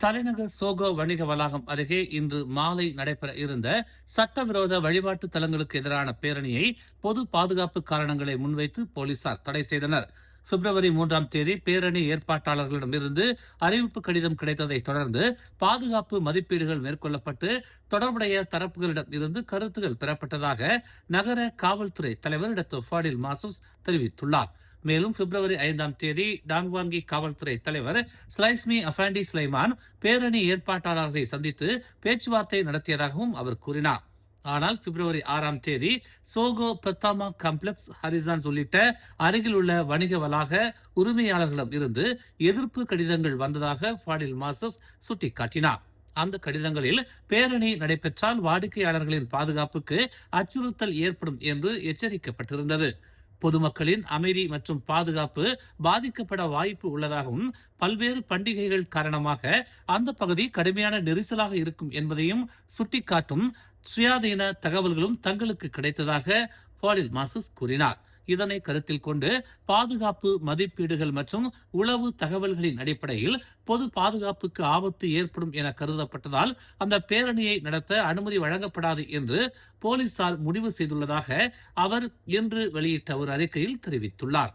தலைநகர் சோகோ வணிக வளாகம் அருகே இன்று மாலை நடைபெற இருந்த சட்டவிரோத வழிபாட்டு தலங்களுக்கு எதிரான பேரணியை பொது பாதுகாப்பு காரணங்களை முன்வைத்து போலீசார் தடை செய்தனர். பிப்ரவரி 3ஆம் தேதி பேரணி ஏற்பாட்டாளர்களிடமிருந்து அறிவிப்பு கடிதம் கிடைத்ததை தொடர்ந்து பாதுகாப்பு மதிப்பீடுகள் மேற்கொள்ளப்பட்டு தொடர்புடைய தரப்புகளிடம் இருந்து கருத்துகள் பெறப்பட்டதாக நகர காவல்துறை தலைவர் டாக்டர் ஃபாடில் மாசூஸ் தெரிவித்துள்ளார். மேலும் பிப்ரவரி 5ஆம் தேதி டாங்வாங்கி காவல்துறை தலைவர் ஸ்லைஸ்மி அஃபாண்டி ஸ்லைமான் பேரணி ஏற்பாட்டாளர்களை சந்தித்து பேச்சுவார்த்தை நடத்தியதாகவும் அவர் கூறினார். ஆனால் பிப்ரவரி 6ஆம் தேதி சோகோ பெத்தாமா காம்ப்ளெக்ஸ் ஹரிசான்ஸ் உள்ளிட்ட அருகில் உள்ள வணிக வளாக உரிமையாளர்களிடம் இருந்து எதிர்ப்பு கடிதங்கள் வந்ததாக ஃபாடில் மாசஸ் சுட்டிக்காட்டினார். அந்த கடிதங்களில் பேரணி நடைபெற்றால் வாடிக்கையாளர்களின் பாதுகாப்புக்கு அச்சுறுத்தல் ஏற்படும் என்று எச்சரிக்கப்பட்டிருந்தது. பொதுமக்களின் அமைதி மற்றும் பாதுகாப்பு பாதிக்கப்பட வாய்ப்பு உள்ளதாகவும் பல்வேறு பண்டிகைகள் காரணமாக அந்த பகுதி கடுமையான நெரிசலாக இருக்கும் என்பதையும் சுட்டிக்காட்டும் சுயாதீன தகவல்களும் தங்களுக்கு கிடைத்ததாக ஃபாடில் மாசஸ் கூறினார். இதனை கருத்தில் கொண்டு பாதுகாப்பு மதிப்பீடுகள் மற்றும் உளவு தகவல்களின் அடிப்படையில் பொது பாதுகாப்புக்கு ஆபத்து ஏற்படும் என கருதப்பட்டதால் அந்த பேரணியை நடத்த அனுமதி வழங்கப்படாது என்று போலீசார் முடிவு செய்துள்ளதாக அவர் இன்று வெளியிட்ட ஒரு அறிக்கையில் தெரிவித்துள்ளார்.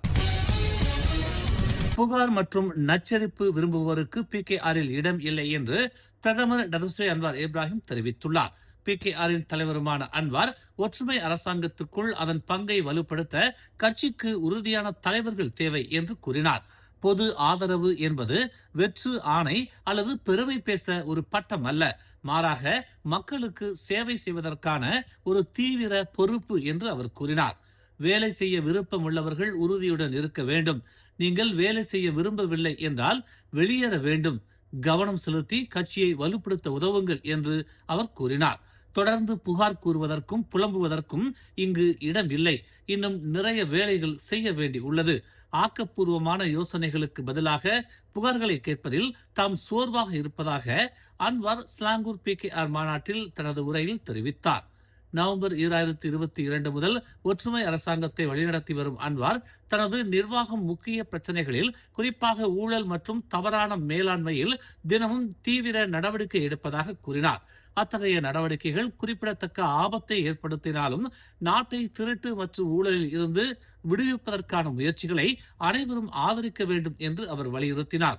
புகார் மற்றும் நச்சரிப்பு விரும்புவோருக்கு PKRல் இடம் இல்லை என்று பிரதமர் டதஸ்ரீ அன்வார் இப்ராஹிம் தெரிவித்துள்ளார். PKRின் தலைவருமான அன்வார் ஒற்றுமை அரசாங்கத்துக்குள் அதன் பங்கை வலுப்படுத்த கட்சிக்கு உறுதியான தலைவர்கள் தேவை என்று கூறினார். பொது ஆதரவு என்பது வெற்று ஆணை அல்லது பெருமை பேச ஒரு பட்டம் அல்ல, மாறாக மக்களுக்கு சேவை செய்வதற்கான ஒரு தீவிர பொறுப்பு என்று அவர் கூறினார். வேலை செய்ய விருப்பம் உள்ளவர்கள் உறுதியுடன் இருக்க வேண்டும். நீங்கள் வேலை செய்ய விரும்பவில்லை என்றால் வெளியேற வேண்டும். கவனம் செலுத்தி கட்சியை வலுப்படுத்த உதவுங்கள் என்று அவர் கூறினார். தொடர்ந்து புகார் கூறுவதற்கும் புலம்புவதற்கும் இங்கு இடம் இல்லை. இன்னும் நிறைய வேலைகள் செய்ய வேண்டி உள்ளது. ஆக்கப்பூர்வமான யோசனைகளுக்கு பதிலாக புகார்களை கேட்பதில் தாம் சோர்வாக இருப்பதாக அன்வார் ஸ்லாங்கூர் PKR மாநாட்டில் தனது உரையில் தெரிவித்தார். நவம்பர் 2022 முதல் ஒற்றுமை அரசாங்கத்தை வழிநடத்தி வரும் அன்வார் தனது நிர்வாகம் முக்கிய பிரச்சனைகளில், குறிப்பாக ஊழல் மற்றும் தவறான மேலாண்மையில் தினமும் தீவிர நடவடிக்கை எடுப்பதாக கூறினார். அத்தகைய நடவடிக்கைகள் குறிப்பிடத்தக்க ஆபத்தை ஏற்படுத்தினாலும் நாட்டை திருட்டு மற்றும் ஊழலில் இருந்து விடுவிப்பதற்கான முயற்சிகளை அனைவரும் ஆதரிக்க வேண்டும் என்று அவர் வலியுறுத்தினார்.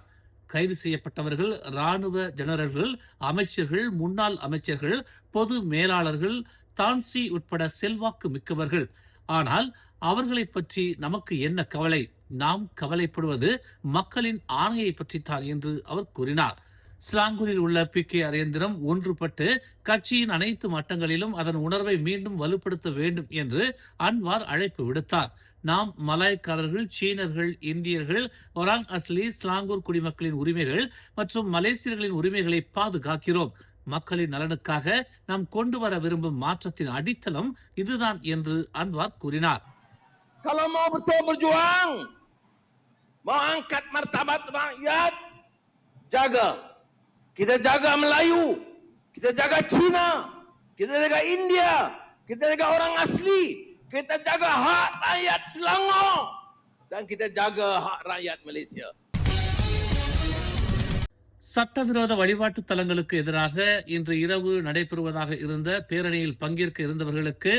கைது செய்யப்பட்டவர்கள் ராணுவ ஜெனரல்கள், அமைச்சர்கள், முன்னாள் அமைச்சர்கள், பொது மேலாளர்கள், தான்சி உட்பட செல்வாக்கு மிக்கவர்கள். ஆனால் அவர்களை பற்றி நமக்கு என்ன கவலை? நாம் கவலைப்படுவது மக்களின் ஆணையை பற்றித்தான் என்று அவர் கூறினார். ஸ்லாங்கூரில் உள்ள PKR இயந்திரம் ஒன்றுபட்டு கட்சியின் அனைத்து மட்டங்களிலும் அதன் உணர்வை மீண்டும் வலுப்படுத்த வேண்டும் என்று அன்வார் அழைப்பு விடுத்தார். நாம் மலாய்க்காரர்கள், சீனர்கள், இந்தியர்கள், ஒராங் அஸ்லி, ஸ்லாங்கூர் குடிமக்களின் உரிமைகள் மற்றும் மலேசியர்களின் உரிமைகளை பாதுகாக்கிறோம். மக்களின் நலனுக்காக நாம் கொண்டு வர விரும்பும் மாற்றத்தின் அடித்தளம் இதுதான் என்று அன்வார் கூறினார். Kalau mau betul berjuang, mau angkat martabat rakyat, jaga. Kita jaga Melayu, kita jaga Cina, kita jaga India, kita jaga orang asli, kita jaga hak rakyat Selangor, dan kita jaga hak rakyat Malaysia. சட்டவிரோத வழிபாட்டு தலங்களுக்கு எதிராக இன்று இரவு நடைபெறுவதாக இருந்த பேரணியில் பங்கேற்க இருந்தவர்களுக்கு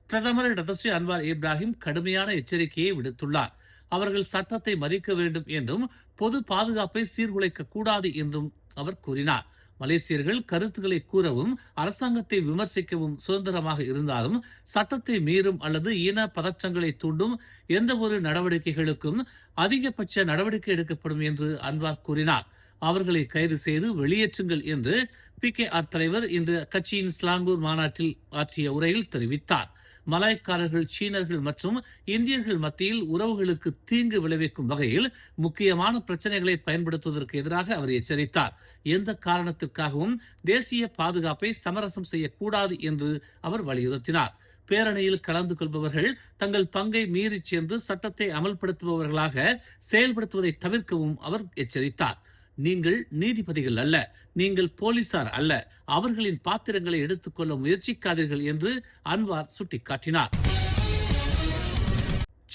பிரதமர் டதஸ்ரீ அன்வார் இப்ராஹிம் கடுமையான எச்சரிக்கையை விடுத்துள்ளார். அவர்கள் சட்டத்தை மதிக்க வேண்டும் என்றும் பொது பாதுகாப்பை சீர்குலைக்க கூடாது என்றும் அவர் கூறினார். மலேசியர்கள் கருத்துக்களை கூறவும் அரசாங்கத்தை விமர்சிக்கவும் சுதந்திரமாக இருந்தாலும் சட்டத்தை மீறும் அல்லது இன பதற்றங்களை தூண்டும் எந்த ஒரு நடவடிக்கைகளுக்கும் அதிகபட்ச நடவடிக்கை எடுக்கப்படும் என்று அன்வார் கூறினார். அவர்களை கைது செய்து வெளியேற்றுங்கள் என்று PKR தலைவர் இன்று கட்சியின் ஸ்லாங்கூர் மாநாட்டில் ஆற்றிய உரையில் தெரிவித்தார். மலாய்க்காரர்கள், சீனர்கள் மற்றும் இந்தியர்கள் மத்தியில் உறவுகளுக்கு தீங்கு விளைவிக்கும் வகையில் முக்கியமான பிரச்சனைகளை பயன்படுத்துவதற்கு எதிராக அவர் எச்சரித்தார். எந்த காரணத்திற்காகவும் தேசிய பாதுகாப்பை சமரசம் செய்யக்கூடாது என்று அவர் வலியுறுத்தினார். பேரணியில் கலந்து கொள்பவர்கள் தங்கள் பங்கை மீறி சென்று சட்டத்தை அமல்படுத்துபவர்களாக செயல்படுத்துவதை தவிர்க்கவும் அவர் எச்சரித்தார். நீங்கள் நீதிபதிகள் அல்ல, நீங்கள் போலீசார் அல்ல, அவர்களின் பாத்திரங்களை எடுத்துக்கொள்ள முயற்சிக்காதீர்கள் என்று அன்வார் சுட்டிக்காட்டினார்.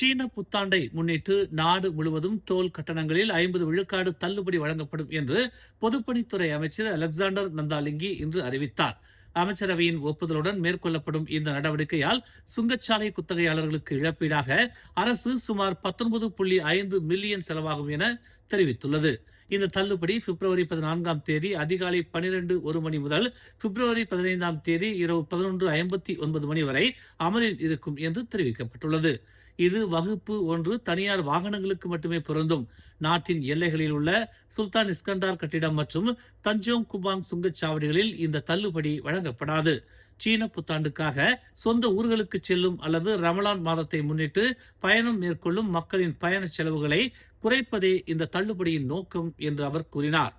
சீன புத்தாண்டை முன்னிட்டு நாடு முழுவதும் டோல் கட்டணங்களில் 50 விழுக்காடு தள்ளுபடி வழங்கப்படும் என்று பொதுப்பணித்துறை அமைச்சர் அலெக்சாண்டர் நந்தாலிங்கி இன்று அறிவித்தார். அமைச்சரவையின் ஒப்புதலுடன் மேற்கொள்ளப்படும் இந்த நடவடிக்கையால் சுங்கச்சாலை குத்தகையாளர்களுக்கு இழப்பீடாக அரசு சுமார் 19.5 மில்லியன் செலவாகும் என தெரிவித்துள்ளது. இந்த தள்ளுபடி பிப்ரவரி 14ஆம் தேதி அதிகாலை 12:01 மணி முதல் பிப்ரவரி 15ஆம் தேதி இரவு 11:59 மணி வரை அமலில் இருக்கும் என்று தெரிவிக்கப்பட்டுள்ளது. இது வகுப்பு 1 தனியார் வாகனங்களுக்கு மட்டுமே பொருந்தும். நாட்டின் எல்லைகளில் உள்ள சுல்தான் இஸ்கண்டார் கட்டிடம் மற்றும் தஞ்சோங் குபாங் சுங்கச்சாவடிகளில் இந்த தள்ளுபடி வழங்கப்படாது. சீன புத்தாண்டுக்காக சொந்த ஊர்களுக்கு செல்லும் அல்லது ரமலான் மாதத்தை முன்னிட்டு பயணம் மேற்கொள்ளும் மக்களின் பயண செலவுகளை குறைப்பதே இந்த தள்ளுபடியின் நோக்கம் என்று அவர் கூறினார்.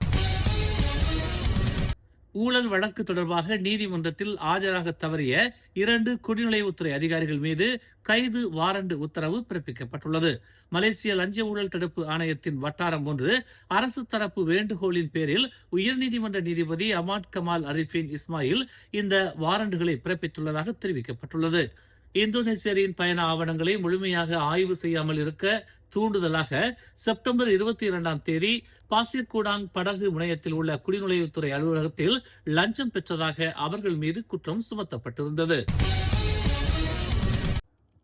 ஊழல் வழக்கு தொடர்பாக நீதிமன்றத்தில் ஆஜராக தவறிய 2 குடிநுழைவுத்துறை அதிகாரிகள் மீது கைது வாரண்ட் உத்தரவு பிறப்பிக்கப்பட்டுள்ளது. மலேசிய லஞ்ச ஊழல் தடுப்பு ஆணையத்தின் வட்டாரம் ஒன்று அரசு தரப்பு வேண்டுகோளின் பேரில் உயர்நீதிமன்ற நீதிபதி அமாட் கமால் அரிஃபின் இஸ்மாயில் இந்த வாரண்டுகளை பிறப்பித்துள்ளதாக தெரிவிக்கப்பட்டுள்ளது. இந்தோனேசியரின் பயண ஆவணங்களை முழுமையாக ஆய்வு செய்யாமல் இருக்க தூண்டுதலாக செப்டம்பர் 22ஆம் தேதி பாசிர்கூடாங் படகு முனையத்தில் உள்ள குடிநுழைவுத்துறை அலுவலகத்தில் லஞ்சம் பெற்றதாக அவர்கள் மீது குற்றம் சுமத்தப்பட்டிருந்தது.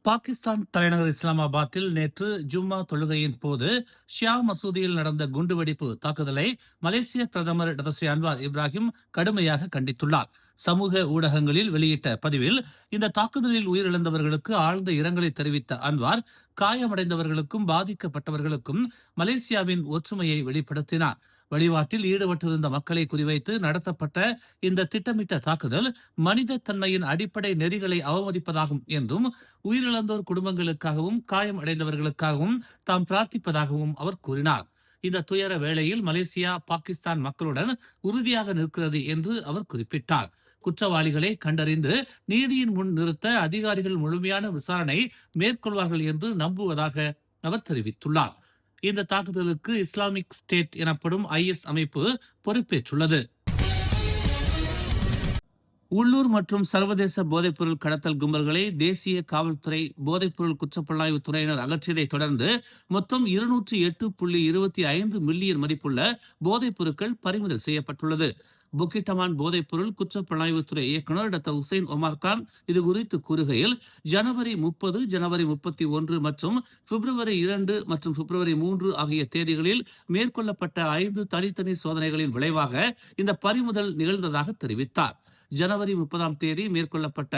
பாகிஸ்தான் தலைநகர் இஸ்லாமாபாத்தில் நேற்று ஜும்மா தொழுகையின் போது ஷியா மசூதியில் நடந்த குண்டுவெடிப்பு தாக்குதலை மலேசிய பிரதமர் டதஸ்ரீ அன்வார் இப்ராஹிம் கடுமையாக கண்டித்துள்ளார். சமூக ஊடகங்களில் வெளியிட்ட பதிவில் இந்த தாக்குதலில் உயிரிழந்தவர்களுக்கு ஆழ்ந்த இரங்கலை தெரிவித்த அன்வார் காயமடைந்தவர்களுக்கும் பாதிக்கப்பட்டவர்களுக்கும் மலேசியாவின் ஒற்றுமையை வெளிப்படுத்தினார். வழிபாட்டில் ஈடுபட்டிருந்த மக்களை குறிவைத்து நடத்தப்பட்ட இந்த திட்டமிட்ட தாக்குதல் மனித தன்மையின் அடிப்படை நெறிகளை அவமதிப்பதாகும் என்றும் உயிரிழந்தோர் குடும்பங்களுக்காகவும் காயம் அடைந்தவர்களுக்காகவும் தாம் பிரார்த்திப்பதாகவும் அவர் கூறினார். இந்த துயர வேளையில் மலேசியா பாகிஸ்தான் மக்களுடன் உறுதியாக நிற்கிறது என்று அவர் குறிப்பிட்டார். குற்றவாளிகளை கண்டறிந்து நீதியின் முன் நிறுத்த அதிகாரிகள் முழுமையான விசாரணை மேற்கொள்வார்கள் என்று நம்புவதாக அவர் தெரிவித்துள்ளார். இந்த தாக்குதலுக்கு இஸ்லாமிக் ஸ்டேட் எனப்படும் IS அமைப்பு பொறுப்பேற்றுள்ளது. உள்ளூர் மற்றும் சர்வதேச போதைப்பொருள் கடத்தல் கும்பல்களை தேசிய காவல்துறை போதைப்பொருள் குற்றப்புலனாய்வு துறையினர் அகற்றியதை தொடர்ந்து மொத்தம் 208.25 மில்லியன் மதிப்புள்ள போதைப் பொருட்கள் பறிமுதல் செய்யப்பட்டுள்ளது. புக்கிட்டமான் போதைப்பொருள் குற்றப்புலனாய்வுத்துறை இயக்குநர் டாக்டர் ஹுசைன் ஒமார் கான் இது குறித்து கூறுகையில், ஜனவரி 30, ஜனவரி 31 மற்றும் பிப்ரவரி 2 மற்றும் பிப்ரவரி 3 ஆகிய தேதிகளில் மேற்கொள்ளப்பட்ட 5 தனித்தனி சோதனைகளின் விளைவாக இந்த பறிமுதல் நிகழ்ந்ததாக தெரிவித்தார். ஜனவரி 30ஆம் தேதி மேற்கொள்ளப்பட்ட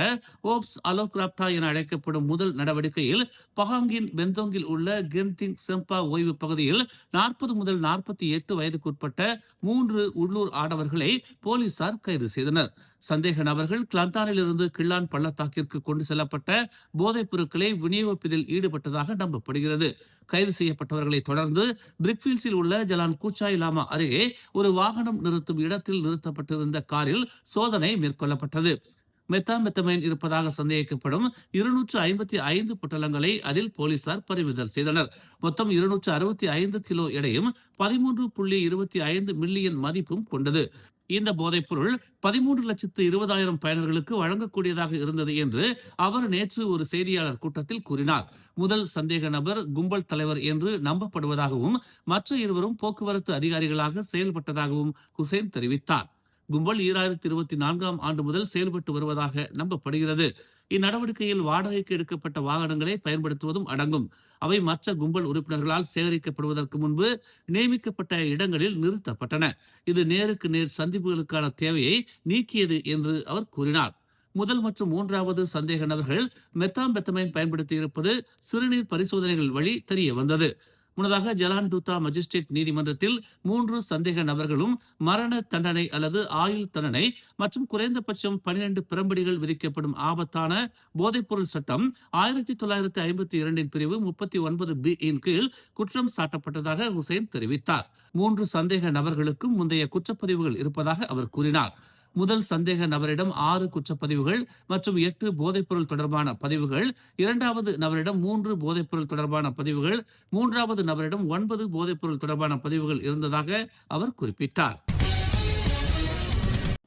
ஓப்ஸ் அலோகிராப்டா என அழைக்கப்படும் முதல் நடவடிக்கையில் பஹாங்கின் பெந்தோங்கில் உள்ள கென்திங் செம்பா ஓய்வு பகுதியில் 40 முதல் 48 வயதுக்குட்பட்ட 3 உள்ளூர் ஆடவர்களை போலீசார் கைது செய்தனர். சந்தேக நபர்கள் கிளந்தானில் இருந்து கிள்ளான் பள்ளத்தாக்கிற்கு கொண்டு செல்லப்பட்ட போதைப் பொருட்களை விநியோகிப்பதில் ஈடுபட்டதாக நம்பப்படுகிறது. கைது செய்யப்பட்டவர்களை தொடர்ந்து பிரிக்ஃபீல்ட்ஸில் உள்ள ஜலான் கூச்சாய் லாமா அருகே ஒரு வாகனம் நிறுத்தும் இடத்தில் நிறுத்தப்பட்டிருந்த காரில் சோதனை மேற்கொள்ளப்பட்டது. மெத்தாமெத்தமைன் இருப்பதாக சந்தேகிக்கப்படும் 255 பொட்டலங்களை அதில் போலீசார் பறிமுதல் செய்தனர். மொத்தம் 265 கிலோ எடையும் 13.25 மில்லியன் மதிப்பும் கொண்டது. இந்த போதைப்பொருள் 13,20,000 பயனர்களுக்கு வழங்கக்கூடியதாக இருந்தது என்று அவர் நேற்று ஒரு செய்தியாளர் கூட்டத்தில் கூறினார். முதல் சந்தேக நபர் கும்பல் தலைவர் என்று நம்பப்படுவதாகவும் மற்ற இருவரும் போக்குவரத்து அதிகாரிகளாக செயல்பட்டதாகவும் ஹுசைன் தெரிவித்தார். கும்பல் 2024ஆம் ஆண்டு முதல் செயல்பட்டு வருவதாக நம்பப்படுகிறது. இந்நடவடிக்கையில் வாடகைக்கு எடுக்கப்பட்ட வாகனங்களை பயன்படுத்துவதும் அடங்கும். அவை மற்ற கும்பல் உறுப்பினர்களால் சேகரிக்கப்படுவதற்கு முன்பு நியமிக்கப்பட்ட இடங்களில் நிறுத்தப்பட்டன. இது நேருக்கு நேர் சந்திப்புகளுக்கான தேவையை நீக்கியது என்று அவர் கூறினார். முதல் மற்றும் 3வது சந்தேக நபர்கள் மெத்தாம்பெத்தமைன் பயன்படுத்தி இருப்பது சிறுநீர் பரிசோதனைகள் வழி தெரிய வந்தது. முன்னதாக ஜலான் டூத்தா மஜிஸ்ட்ரேட் நீதிமன்றத்தில் 3 சந்தேக நபர்களும் மரண தண்டனை அல்லது ஆயுள் தண்டனை மற்றும் குறைந்தபட்சம் 12 பிரம்படிகள் விதிக்கப்படும் ஆபத்தான போதைப்பொருள் சட்டம் 1952 பிரிவு 39B இன் கீழ் குற்றம் சாட்டப்பட்டதாக ஹுசைன் தெரிவித்தார். 3 சந்தேக நபர்களுக்கும் முந்தைய குற்றப்பதிவுகள் இருப்பதாக அவர் கூறினார். முதல் சந்தேக நபரிடம் 6 குற்றப்பதிவுகள் மற்றும் 8 போதைப்பொருள் தொடர்பான பதிவுகள், 2வது நபரிடம் 3 போதைப்பொருள் தொடர்பான பதிவுகள், 3வது நபரிடம் 9 போதைப்பொருள் தொடர்பான பதிவுகள் இருந்ததாக அவர் குறிப்பிட்டார்.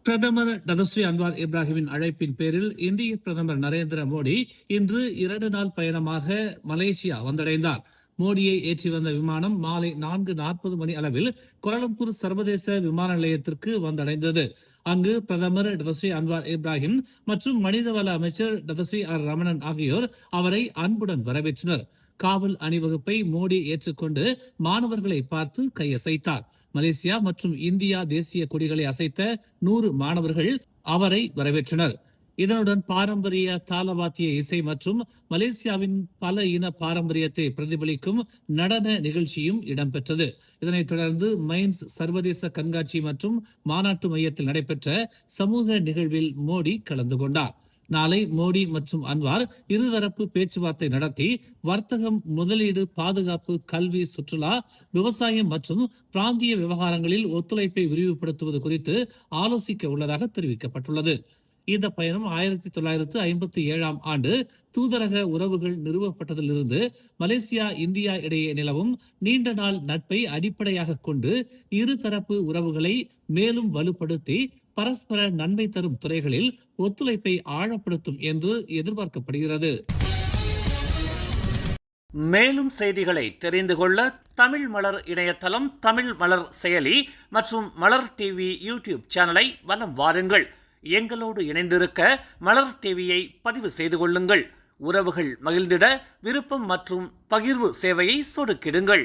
பிரதமர் டதஸ்ரீ அன்வார் இப்ராஹிமின் அழைப்பின் பேரில் இந்திய பிரதமர் நரேந்திர மோடி இன்று 2 நாள் பயணமாக மலேசியா வந்தடைந்தார். மோடியை ஏற்றி வந்த விமானம் மாலை 4:40 மணி அளவில் கோலாலம்பூர் சர்வதேச விமான நிலையத்திற்கு வந்தடைந்தது. அங்கு பிரதமர் டதஸ்ரீ அன்வார் இப்ராஹிம் மற்றும் மனிதவள அமைச்சர் டதஸ்ரீ ஆர் ரமணன் ஆகியோர் அவரை அன்புடன் வரவேற்றனர். காவல் அணிவகுப்பை மோடி ஏற்றுக்கொண்டு மாணவர்களை பார்த்து கையசைத்தார். மலேசியா மற்றும் இந்தியா தேசிய கொடிகளை அசைத்த 100 மாணவர்கள் அவரை வரவேற்றனர். இதனுடன் பாரம்பரிய தாளவாத்திய இசை மற்றும் மலேசியாவின் பல இன பாரம்பரியத்தை பிரதிபலிக்கும் நடன நிகழ்ச்சியும் இடம்பெற்றது. இதனைத் தொடர்ந்து மைன்ஸ் சர்வதேச கண்காட்சி மற்றும் மாநாட்டு மையத்தில் நடைபெற்ற சமூக நிகழ்வில் மோடி கலந்து கொண்டார். நாளை மோடி மற்றும் அன்வார் இருதரப்பு பேச்சுவார்த்தை நடத்தி வர்த்தகம், முதலீடு, பாதுகாப்பு, கல்வி, சுற்றுலா, விவசாயம் மற்றும் பிராந்திய விவகாரங்களில் ஒத்துழைப்பை விரிவுபடுத்துவது குறித்து ஆலோசிக்க உள்ளதாக தெரிவிக்கப்பட்டுள்ளது. இந்த பயணம் 1957ஆம் ஆண்டு தூதரக உறவுகள் நிறுவப்பட்டதிலிருந்து மலேசியா, இந்தியா இடையே நிலவும் நீண்ட நாள் நட்பை அடிப்படையாக கொண்டு இருதரப்பு உறவுகளை மேலும் வலுப்படுத்தி பரஸ்பர நன்மை தரும் துறைகளில் ஒத்துழைப்பை ஆழப்படுத்தும் என்று எதிர்பார்க்கப்படுகிறது. மேலும் செய்திகளை தெரிந்து கொள்ள தமிழ் மலர் இணையதளம், தமிழ் மலர் செயலி மற்றும் மலர் டிவி யூடியூப் சேனலை வலம் வாருங்கள். எங்களோடு இணைந்திருக்க மலர் டிவியை பதிவு செய்து கொள்ளுங்கள். உறவுகள் மகிழ்ந்திட விருப்பம் மற்றும் பகிர்வு சேவையை சொடுக்கிடுங்கள்.